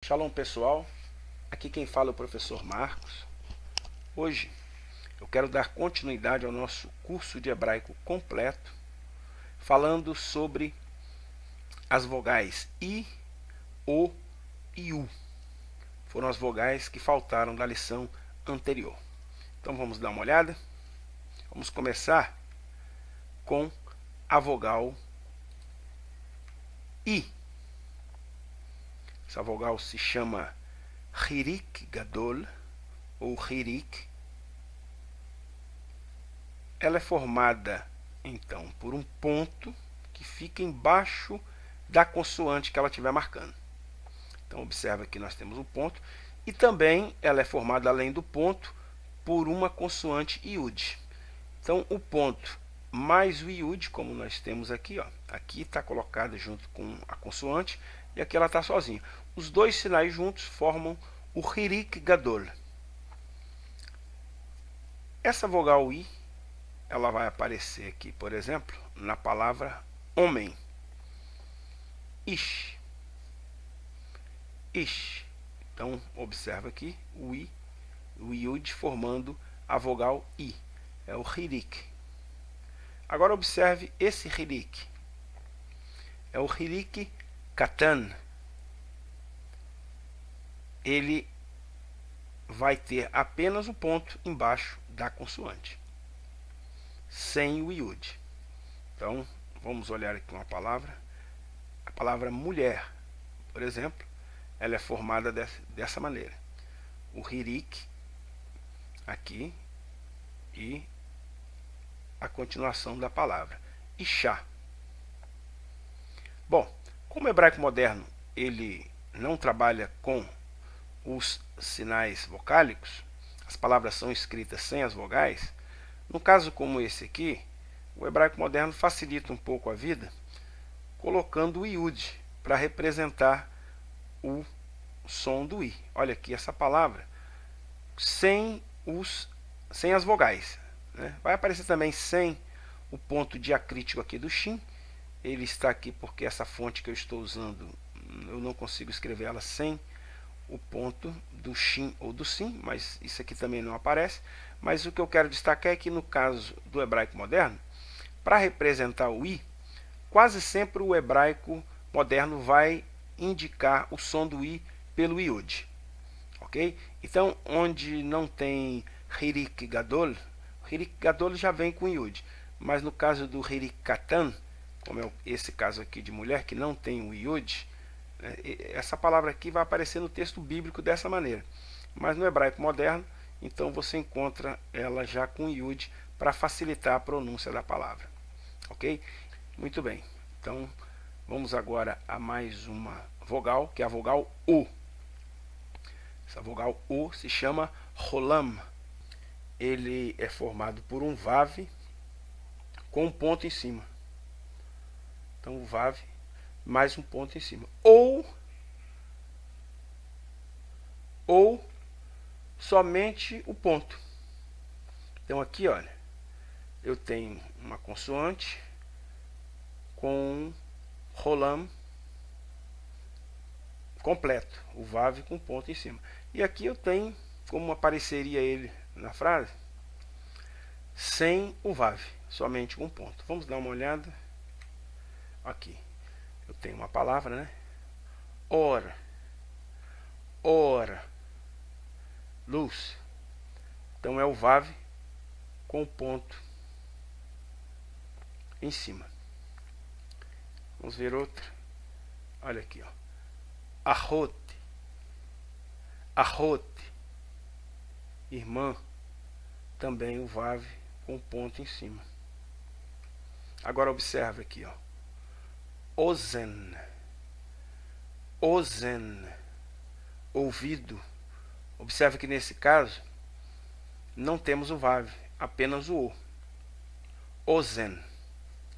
Shalom pessoal, aqui quem fala é o professor Marcos. Hoje eu quero dar continuidade ao nosso curso de hebraico completo, falando sobre as vogais I, O e U. Foram as vogais que faltaram da lição anterior. Então vamos dar uma olhada. Vamos começar com a vogal I. Essa vogal se chama Hirik Gadol, ou Hirik. Ela é formada, então, por um ponto que fica embaixo da consoante que ela estiver marcando. Então, observa que nós temos um ponto. E também ela é formada, além do ponto, por uma consoante iud. Então, o ponto mais o iud, como nós temos aqui, ó, aqui está colocada junto com a consoante, e aqui ela está sozinha. Os dois sinais juntos formam o Hirik Gadol. Essa vogal I, ela vai aparecer aqui, por exemplo, na palavra homem. Ish. Ish. Então, observa aqui o I, o iud formando a vogal I. É o Hirik. Agora observe esse Hirik. É o Hirik Katan. Ele vai ter apenas o ponto embaixo da consoante, sem o iud. Então, vamos olhar aqui uma palavra. A palavra mulher, por exemplo, ela é formada dessa maneira. O Hirik, aqui, e a continuação da palavra. Ishá. Bom, como o hebraico moderno ele não trabalha com os sinais vocálicos, as palavras são escritas sem as vogais. No caso como esse aqui, o hebraico moderno facilita um pouco a vida, colocando o iud para representar o som do i. Olha aqui essa palavra sem as vogais, né? Vai aparecer também sem o ponto diacrítico aqui do shin. Ele está aqui porque essa fonte que eu estou usando, eu não consigo escrever ela sem o ponto do shin ou do sim, mas isso aqui também não aparece. Mas o que eu quero destacar é que no caso do hebraico moderno, para representar o i, quase sempre o hebraico moderno vai indicar o som do i pelo iud. Ok? Então, onde não tem Hirik Gadol, Hirik Gadol já vem com iud. Mas no caso do Hirik Katan, como é esse caso aqui de mulher que não tem o iud, essa palavra aqui vai aparecer no texto bíblico dessa maneira. Mas no hebraico moderno, então você encontra ela já com iud para facilitar a pronúncia da palavra. Ok? Muito bem. Então, vamos agora a mais uma vogal, que é a vogal O. Essa vogal O se chama Rolam. Ele é formado por um vav com um ponto em cima. Então, o vav mais um ponto em cima. Ou somente o ponto. Então, aqui, olha, eu tenho uma consoante com rolam completo, o vav com ponto em cima. E aqui eu tenho, como apareceria ele na frase, sem o vav, somente com ponto. Vamos dar uma olhada. Aqui, eu tenho uma palavra, né? Ora, luz. Então é o vav com o ponto em cima. Vamos ver outra. Olha aqui, ó. Arrote, irmã, também o vav com ponto em cima. Agora observe aqui, ó. Ozen, ouvido. Observe que nesse caso não temos o vav, apenas o o. Ozen.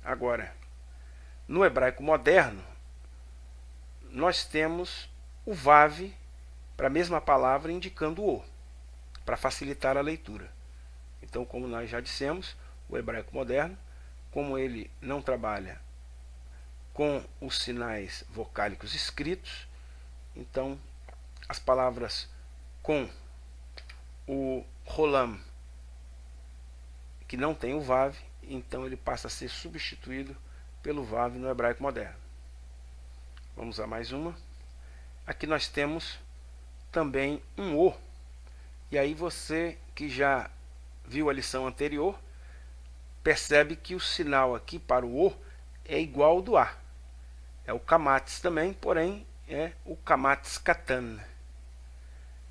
Agora, no hebraico moderno, nós temos o vav para a mesma palavra indicando o, para facilitar a leitura. Então, como nós já dissemos, o hebraico moderno, como ele não trabalha com os sinais vocálicos escritos, então as palavras com o rolam, que não tem o vav, então ele passa a ser substituído pelo vav no hebraico moderno. Vamos a mais uma. Aqui nós temos também um o. E aí você que já viu a lição anterior, percebe que o sinal aqui para o o é igual ao do a. É o kamatz também, porém é o kamatz katan.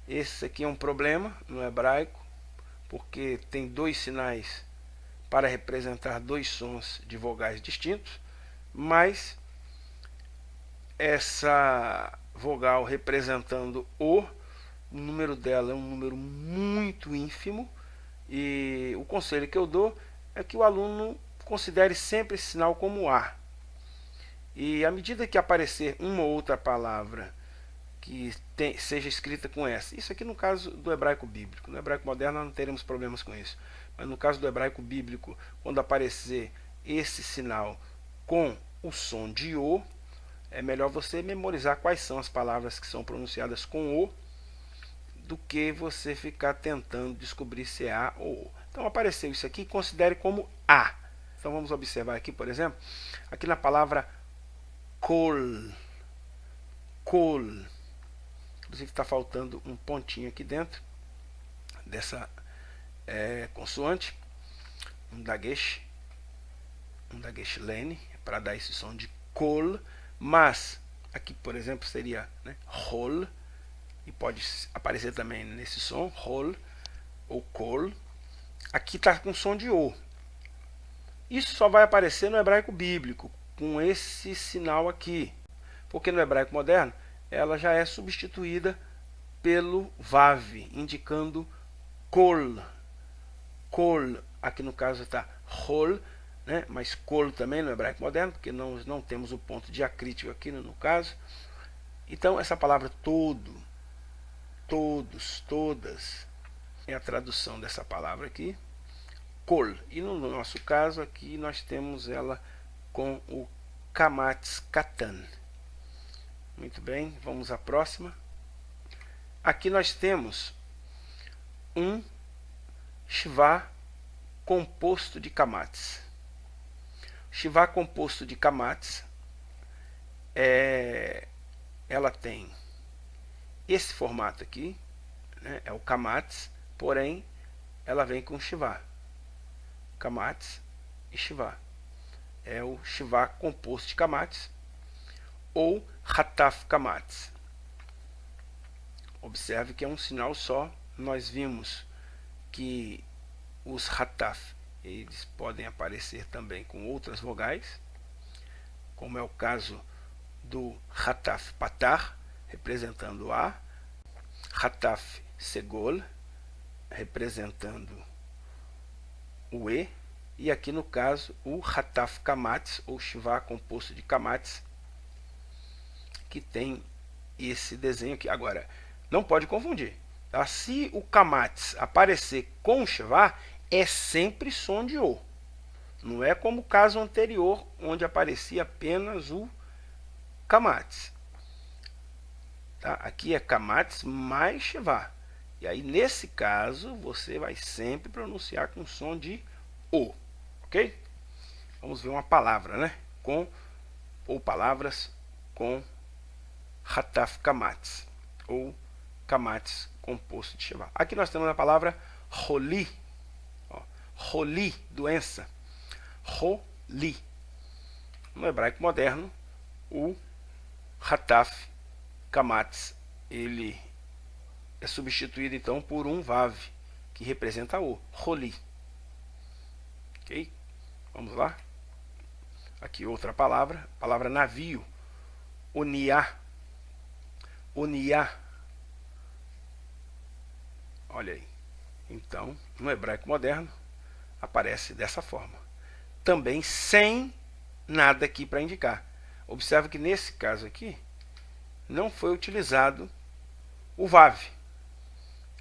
Esse aqui é um problema no hebraico, porque tem dois sinais para representar dois sons de vogais distintos, mas essa vogal representando o número dela é um número muito ínfimo, e o conselho que eu dou é que o aluno considere sempre esse sinal como A. E à medida que aparecer uma ou outra palavra que seja escrita com essa, isso aqui no caso do hebraico bíblico, no hebraico moderno nós não teremos problemas com isso, mas no caso do hebraico bíblico, quando aparecer esse sinal com o som de O, é melhor você memorizar quais são as palavras que são pronunciadas com O, do que você ficar tentando descobrir se é A ou O. Então apareceu isso aqui, considere como A. Então vamos observar aqui, por exemplo, aqui na palavra kol. Kol. Inclusive está faltando um pontinho aqui dentro dessa consoante. Um dagesh lene, para dar esse som de kol. Mas aqui, por exemplo, seria, né, rol. E pode aparecer também nesse som, rol ou kol. Aqui está com som de O. Isso só vai aparecer no hebraico bíblico, com esse sinal aqui. Porque no hebraico moderno, ela já é substituída pelo vav, indicando kol. Kol, aqui no caso está rol, né? Mas kol também no hebraico moderno, porque não temos o ponto diacrítico aqui no caso. Então, essa palavra todo, todos, todas, é a tradução dessa palavra aqui, kol. E no nosso caso aqui nós temos ela com o kamatz katan. Muito bem, vamos à próxima. Aqui nós temos um shvá composto de kamatz. Shvá composto de kamatz, ela tem esse formato aqui, né, é o kamatz, porém ela vem com shvá. Kamatz e shvá. É o shvá composto de kamatz ou hataf kamatz. Observe que é um sinal só. Nós vimos que os hataf, eles podem aparecer também com outras vogais, como é o caso do hataf patar, representando A, hataf segol, representando o E, e aqui no caso o hataf kamatz, ou shvá composto de kamatz, que tem esse desenho aqui. Agora, não pode confundir, tá? Se o kamatz aparecer com shvá, é sempre som de O. Não é como o caso anterior, onde aparecia apenas o kamatz. Tá? Aqui é kamatz mais shvá. E aí, nesse caso, você vai sempre pronunciar com som de O. Ok? Vamos ver uma palavra, né? Ou palavras com hataf kamatz, ou kamatz composto de shvá. Aqui nós temos a palavra roli. Roli, doença. Roli. No hebraico moderno, o hataf kamatz, ele é substituído então por um vav, que representa o roli. Ok? Vamos lá. Aqui outra palavra, palavra navio. Oniá. Oniá. Olha aí. Então, no hebraico moderno, aparece dessa forma. Também sem nada aqui para indicar. Observe que nesse caso aqui, não foi utilizado o vav.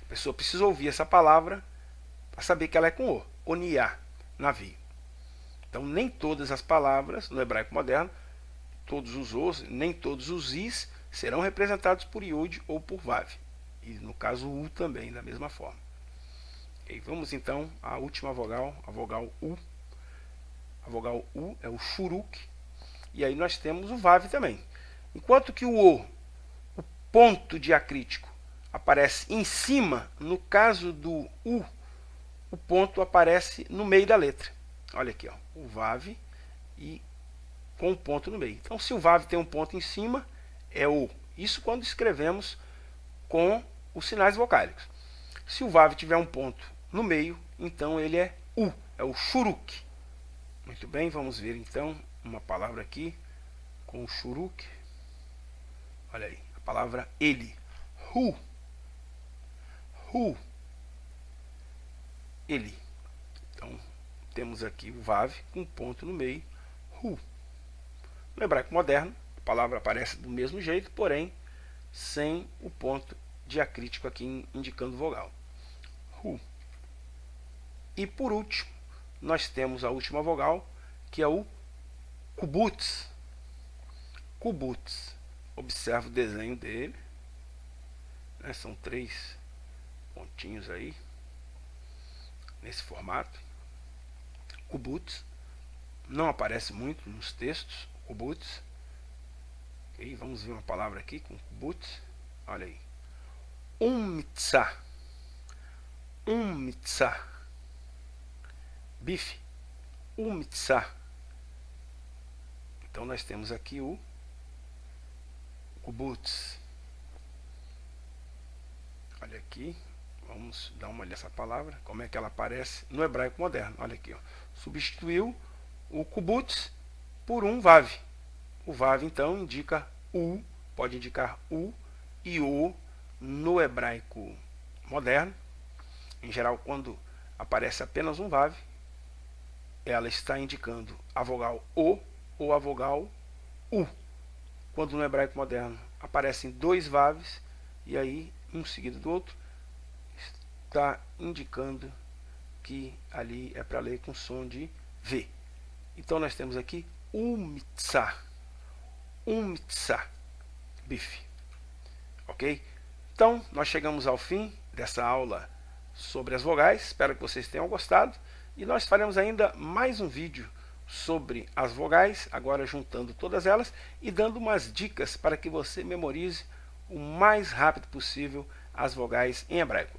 A pessoa precisa ouvir essa palavra para saber que ela é com O. Oniá, navio. Então, nem todas as palavras no hebraico moderno, todos os os, nem todos os is, serão representados por iod ou por vav. E no caso u também, da mesma forma. E vamos então à última vogal, a vogal u. A vogal u é o shuruk. E aí nós temos o vav também. Enquanto que o ponto diacrítico, aparece em cima, no caso do u, o ponto aparece no meio da letra. Olha aqui, ó, o vav e com o ponto no meio. Então, se o vav tem um ponto em cima, é o. Isso quando escrevemos com os sinais vocálicos. Se o vav tiver um ponto no meio, então ele é u, é o shuruk. Muito bem, vamos ver então uma palavra aqui com o shuruk. Olha aí, a palavra ele. Hu. Hu. Ele. Então, temos aqui o vav com ponto no meio. Hu. No hebraico moderno, a palavra aparece do mesmo jeito, porém, sem o ponto diacrítico aqui indicando vogal. Hu. E por último, nós temos a última vogal, que é o kubutz. Kubutz. Observa o desenho dele. Né? São 3 pontinhos aí, nesse formato. Kubutz. Não aparece muito nos textos, kubutz. Okay, vamos ver uma palavra aqui com kubutz. Olha aí. Mitzah. Mitzah. Bife. Mitzah. Então nós temos aqui o kubutz. Olha aqui. Vamos dar uma olhada nessa palavra, como é que ela aparece no hebraico moderno. Olha aqui, ó. Substituiu o kubutz por um vav. O vav, então, indica u, pode indicar u e o no hebraico moderno. Em geral, quando aparece apenas um vav, ela está indicando a vogal o ou a vogal u. Quando no hebraico moderno aparecem 2 vavs, e aí, um seguido do outro, está indicando que ali é para ler com som de V. Então nós temos aqui mitzah. Mitzah. Bife. Ok? Então nós chegamos ao fim dessa aula sobre as vogais. Espero que vocês tenham gostado. E nós faremos ainda mais um vídeo sobre as vogais, agora juntando todas elas e dando umas dicas para que você memorize o mais rápido possível as vogais em hebraico.